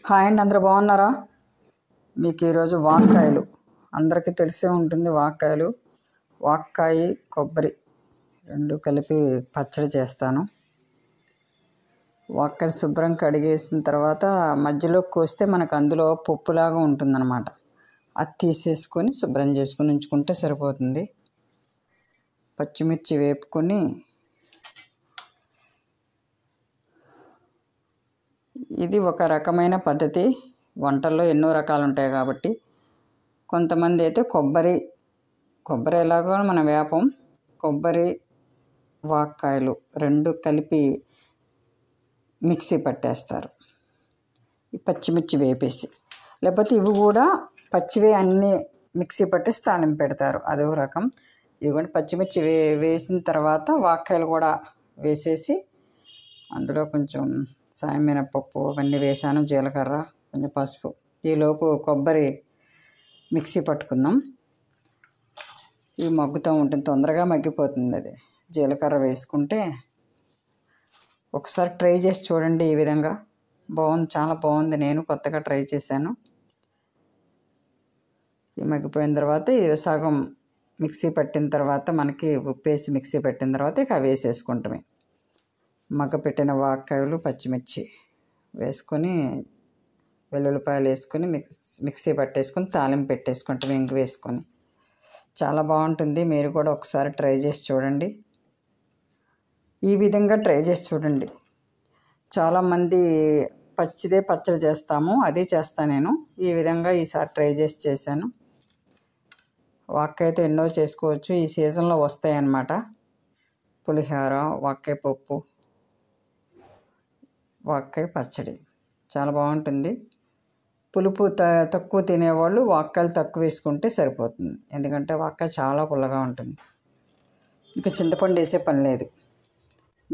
Hi అండి, అందరూ బాగున్నారా? మీకు ఈరోజు వాక్కాయలు అందరికీ తెలిసే ఉంటుంది. వాక్కాయ కొబ్బరి రెండు కలిపి పచ్చడి చేస్తాను. వాక్కాయ శుభ్రం కడిగేసిన తర్వాత మధ్యలో కోస్తే మనకు అందులో పప్పులాగా ఉంటుందన్నమాట. అది తీసేసుకొని శుభ్రం చేసుకొని ఉంచుకుంటే సరిపోతుంది. పచ్చిమిర్చి వేపుకొని ఇది ఒక రకమైన పద్ధతి. వంటల్లో ఎన్నో రకాలు ఉంటాయి కాబట్టి కొంతమంది అయితే కొబ్బరి ఎలాగో మనం వేపం, కొబ్బరి వాక్కాయలు రెండు కలిపి మిక్సీ పట్టేస్తారు. ఈ పచ్చిమిర్చి వేపేసి, లేకపోతే ఇవి కూడా పచ్చివే అన్నీ మిక్సీ పట్టేసి తాలింపు పెడతారు, అదో రకం. ఇదిగోండి పచ్చిమిర్చి వేసిన తర్వాత వాక్కాయలు కూడా వేసేసి అందులో కొంచెం సాయం మినపప్పు అవన్నీ వేసాను, జీలకర్ర, కొంచెం పసుపు. ఈలోపు కొబ్బరి మిక్సీ పట్టుకుందాం. ఇవి మగ్గుతూ ఉంటుంది, తొందరగా మగ్గిపోతుంది. అది జీలకర్ర వేసుకుంటే ఒకసారి ట్రై చేసి చూడండి. ఈ విధంగా బాగుంది, చాలా బాగుంది. నేను కొత్తగా ట్రై చేశాను. ఇవి మగ్గిపోయిన తర్వాత ఇది సగం మిక్సీ పట్టిన తర్వాత మనకి ఉప్పేసి మిక్సీ పెట్టిన తర్వాత ఇక వేసేసుకుంటామే. మగ్గపెట్టిన వాక్కాయలు పచ్చిమిర్చి వేసుకొని వెల్లుల్లిపాయలు వేసుకొని మిక్సీ పట్టేసుకొని తాలింపు పెట్టేసుకుంటాం, ఇంగు వేసుకొని. చాలా బాగుంటుంది. మీరు కూడా ఒకసారి ట్రై చేసి చూడండి. ఈ విధంగా ట్రై చేసి చూడండి. చాలామంది పచ్చిదే పచ్చడి చేస్తాము, అదే చేస్తాను నేను. ఈ విధంగా ఈసారి ట్రై చేసి చేశాను. వాక్కాయతో ఎన్నో చేసుకోవచ్చు, ఈ సీజన్లో వస్తాయి అన్నమాట. పులిహోర, వాక్కాయ పప్పు, వాక్కాయ పచ్చడి చాలా బాగుంటుంది. పులుపు తక్కువ తినేవాళ్ళు వాక్కాయలు తక్కువ వేసుకుంటే సరిపోతుంది, ఎందుకంటే వాక్కాయ చాలా పుల్లగా ఉంటుంది. ఇంకా చింతపండు వేసే పని లేదు.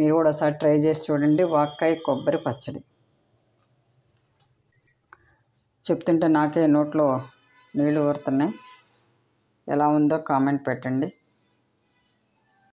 మీరు కూడా ఒకసారి ట్రై చేసి చూడండి. వాక్కాయ కొబ్బరి పచ్చడి చెప్తుంటే నాకే నోట్లో నీళ్ళు ఊరుతున్నాయి. ఎలా ఉందో కామెంట్ పెట్టండి.